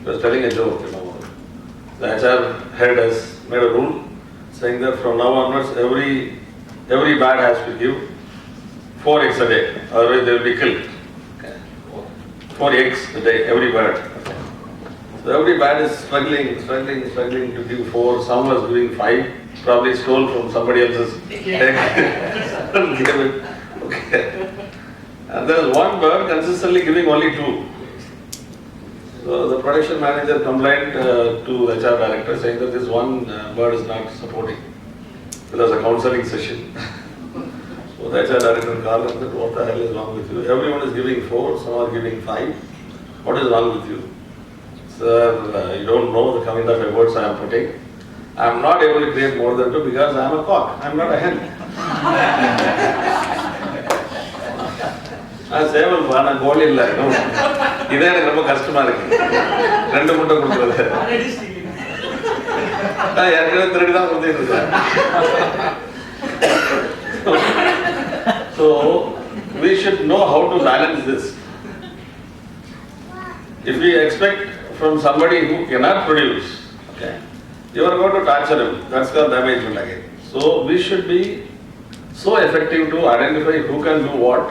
He was telling a joke, The HR head has made a rule saying that from now onwards, every bat has to give 4 eggs a day, otherwise they will be killed. 4 eggs a day, every bat. So every bat is struggling to give 4. Some was giving 5, probably stole from somebody else's egg and gave it. Okay. And there was one bird consistently giving only 2. So the production manager complained to the HR director saying that this one bird is not supporting. It was a counseling session. So the HR director called and said, what the hell is wrong with you? Everyone is giving 4, some are giving 5. What is wrong with you? Sir, you don't know the kind of efforts I am putting. I am not able to create more than 2 because I am a cock. I am not a hen. I say, well, I am goal illa. This is very customer. 2 முட்டை கொடுக்கிறது. நான் ஏற்கனவே திருடி தான் கொடுத்துட்டு இருக்கேன். So we should know how to balance this. If we expect from somebody who cannot produce, okay, you are going to torture him. That's called damagement again. So we should be so effective to identify who can do what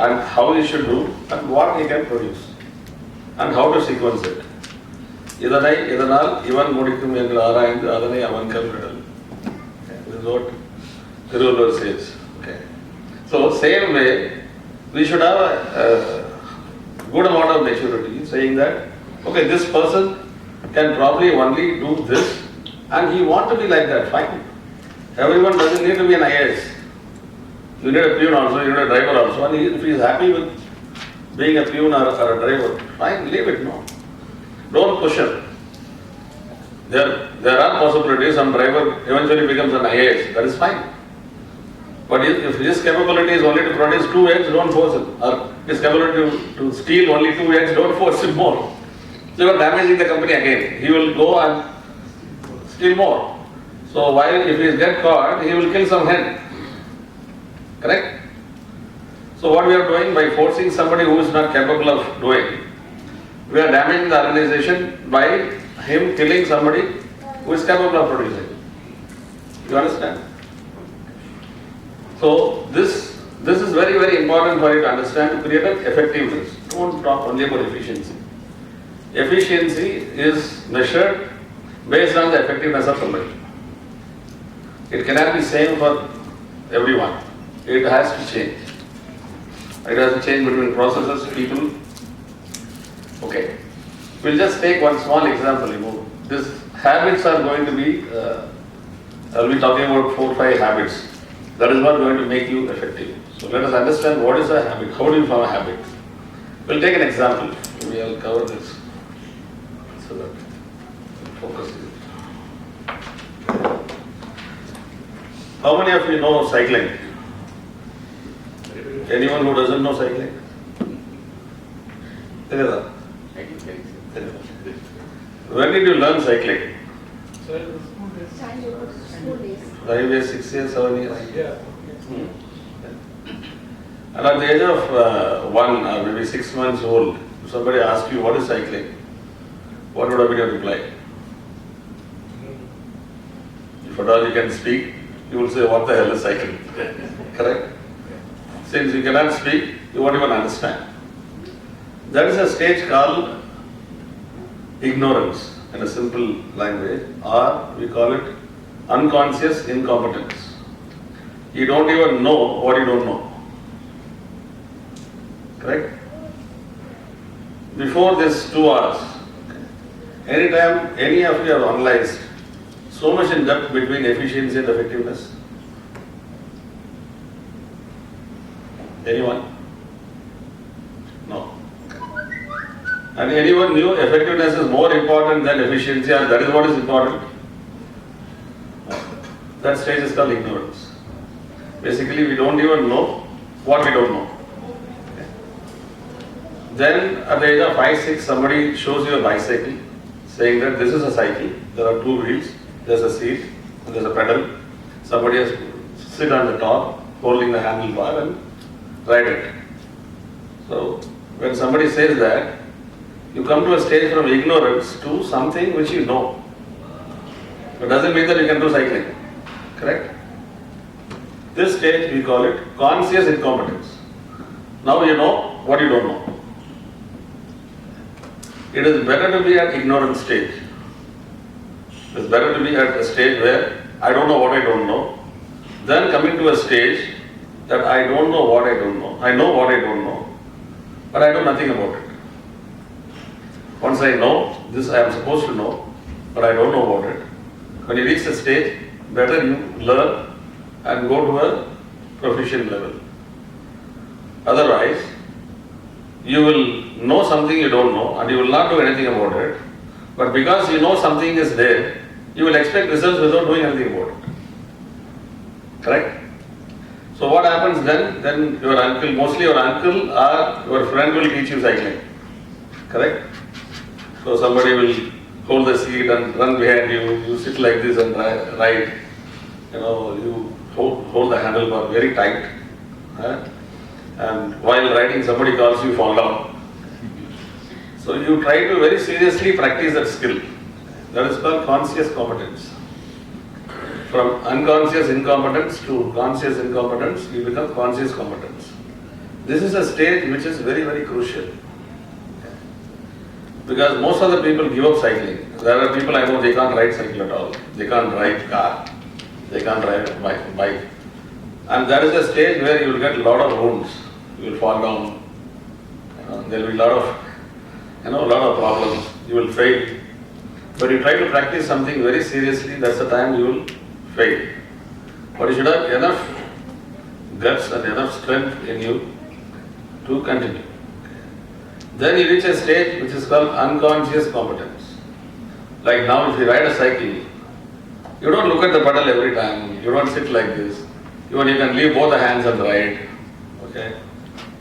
and how he should do and what he can produce and how to sequence it. இதனை இதனால் இவன் முடிக்கும் என்று ஆராய்ந்து அதனை அவன் கல்விடல். This is what Tiruvallur says. Okay. So same way, we should have a good amount of maturity, saying that, okay, this person can probably only do this, and he want to be like that. Fine. Everyone doesn't need to be an IAS. You need a peon also, you need a driver also, and if he is happy with being a peon or a driver, fine, leave it. No, don't push him. There are possibilities. Some driver eventually becomes an IAS. That is fine. But if his capability is only to produce 2 eggs, don't force him. Or his capability to steal only 2 eggs, don't force him more. So you are damaging the company again. He will go and steal more. So while if he gets caught, he will kill some hen. Correct? So what we are doing by forcing somebody who is not capable of doing, we are damaging the organization by him killing somebody who is capable of producing. You understand? So this is very, very important for you to understand to create an effectiveness. Don't talk only about efficiency. Efficiency is measured based on the effectiveness of somebody. It cannot be same for everyone. It has to change. It has to change between processes, people. Okay. We'll just take one small example. These habits are going to be, I'll be talking about 4 or 5 habits. That is not going to make you effective. So let us understand what is a habit. How do you form a habit? We'll take an example. We will cover this so that focus is. How many of you know cycling? Anyone who doesn't know cycling? When did you learn cycling? School days. 5 years, 6 years, 7 years? Yeah. And at the age of 1 or maybe 6 months old, if somebody asks you what is cycling, what would have been your reply? If at all you can speak, you will say, what the hell is cycling? Correct? Since you cannot speak, you won't even understand. That is a stage called ignorance in a simple language, or we call it unconscious incompetence. You don't even know what you don't know. Correct? Before this 2 hours, anytime any of you have analyzed so much in depth between efficiency and effectiveness? Anyone? No. And anyone knew effectiveness is more important than efficiency, and that is what is important? That stage is called ignorance. Basically, we don't even know what we don't know. Okay. Then at the age of 5, 6, somebody shows you a bicycle, saying that this is a cycle. There are 2 wheels, there's a seat, and there's a pedal. Somebody has to sit on the top, holding the handlebar and ride it. So when somebody says that, You come to a stage from ignorance to something which you know. It doesn't mean that you can do cycling. Correct? This stage we call it conscious incompetence. Now you know what you don't know. It is better to be at ignorant stage. It is better to be at a stage where I don't know what I don't know, than coming to a stage that I don't know what I don't know. I know what I don't know, but I know nothing about it. Once I know, this I am supposed to know, but I don't know about it. When you reach a stage, better you learn and go to a proficient level. Otherwise, you will know something you don't know and you will not do anything about it. But because you know something is there, you will expect results without doing anything about it. Correct? So what happens then? Then your uncle, mostly your uncle or your friend will teach you cycling. Correct? So somebody will hold the seat and run behind you, you sit like this and ride. You hold the handlebar very tight. And while riding, somebody calls you, fall down. So you try to very seriously practice that skill. That is called conscious competence. From unconscious incompetence to conscious incompetence, you become conscious competence. This is a stage which is very, very crucial. Because most of the people give up cycling. There are people I know, they can't ride cycle at all. They can't drive car. They can't drive bike. And that is a stage where you will get a lot of wounds. You will fall down. There will be a lot of problems. You will fail. But you try to practice something very seriously, that's the time you will fail. But you should have enough guts and enough strength in you to continue. Then you reach a stage which is called unconscious competence. Like now, if you ride a cycle, you don't look at the pedal every time. You don't sit like this. Even you can leave both the hands and ride. Okay.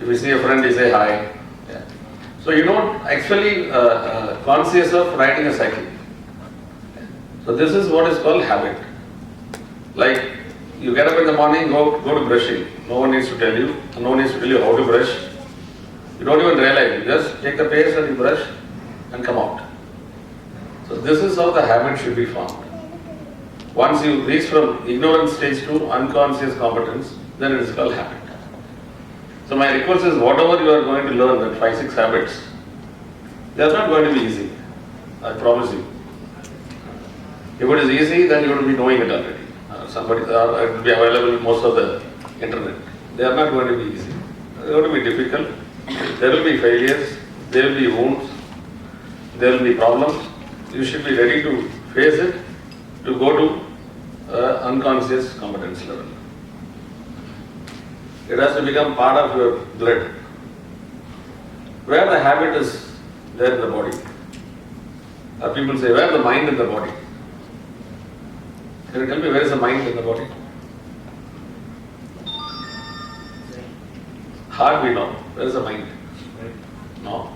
If you see a friend, you say hi. Yeah. So you don't actually conscious of riding a cycle. So this is what is called habit. Like you get up in the morning, go to brushing. No one needs to tell you. No one needs to tell you how to brush. You don't even realize. You just take the paste and you brush and come out. So this is how the habit should be formed. Once you reach from ignorant stage to unconscious competence, then it is called habit. So my request is whatever you are going to learn, that 5-6 habits, they are not going to be easy. I promise you. If it is easy, then you will be knowing it already. It will be available in most of the internet. They are not going to be easy. They are going to be difficult. There will be failures. There will be wounds. There will be problems. You should be ready to face it, to go to unconscious competence level. It has to become part of your blood. Where the habit is there in the body. People say, where the mind in the body? Can you tell me where is the mind in the body? Heart we know. Where is the mind? No.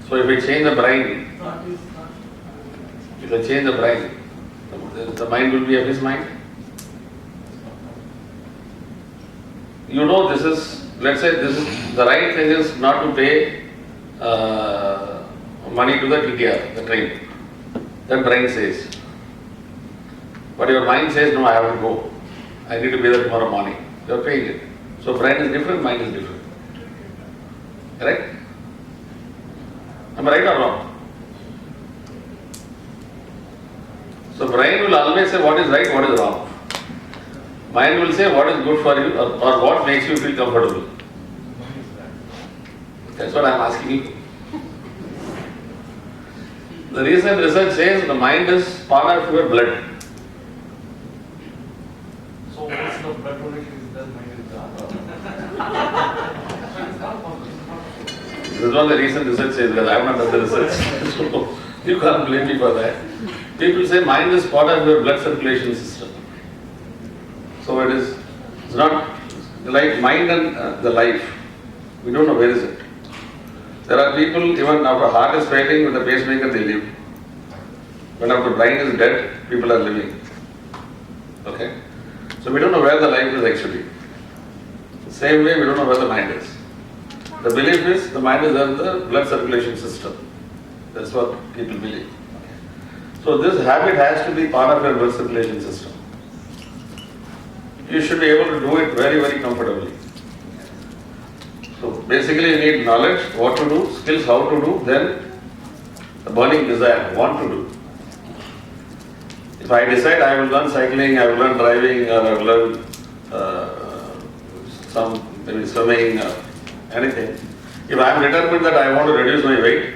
So if we change the brain, the mind will be of his mind. You know this is, let's say this is, the right thing is not to pay money to the TTR, the train. That brain says. But your mind says, no, I have to go. I need to be there tomorrow morning. You are paying it. So brain is different, mind is different. Correct? Am I right or wrong? So brain will always say what is right, what is wrong. Mind will say what is good for you or what makes you feel comfortable. That's what I am asking you. The recent research says the mind is part of your blood. So what's the blood donation is that mind is This is what the recent research says, because I have not done the research. So you can't blame me for that. People say mind is part of your blood circulation system. So it's not like mind and the life. We don't know where is it. There are people, even after heart is failing with the pacemaker, they live. When after brain is dead, people are living. Okay? So we don't know where the life is actually. The same way we don't know where the mind is. The belief is the mind is in the blood circulation system. That's what people believe. So this habit has to be part of your blood circulation system. You should be able to do it very, very comfortably. So basically you need knowledge, what to do, skills, how to do, then the burning desire, want to do. If I decide I will learn cycling, I will learn driving, or I will learn maybe swimming, anything. If I am determined that I want to reduce my weight,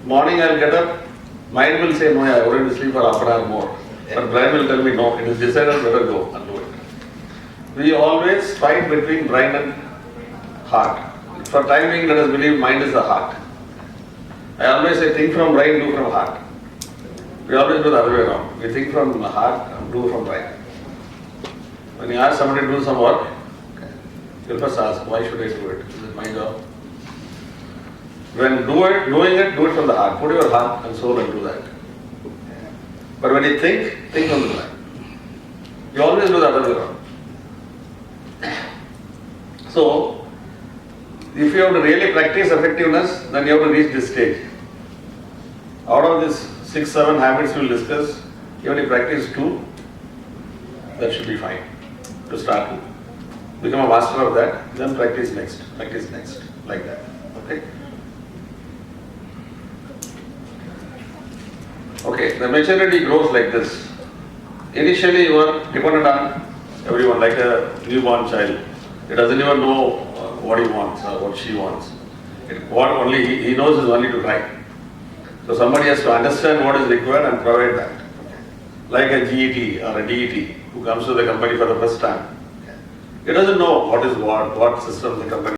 morning I will get up, mind will say, no, I am going to sleep for half an hour more. But brain will tell me, no, it is decided, better go and do it. We always fight between brain and heart. For time being, let us believe mind is the heart. I always say, think from brain, do from heart. We always do the other way around. We think from heart and do from brain. When you ask somebody to do some work, you'll first ask, why should I do it? Is it my job? When doing it, do it from the heart. Put your heart and soul and do that. But when you think from the brain. You always do the other way around. So, if you have to really practice effectiveness, then you have to reach this stage. Out of these 6-7 habits we will discuss, even if you practice 2, that should be fine to start with. Become a master of that, then practice next, like that. Okay? Okay, the maturity grows like this. Initially you are dependent on everyone, like a newborn child. He doesn't even know what he wants or what she wants. What only he knows is only to try. So somebody has to understand what is required and provide that. Like a GET or a DET who comes to the company for the first time. He doesn't know what is what system the company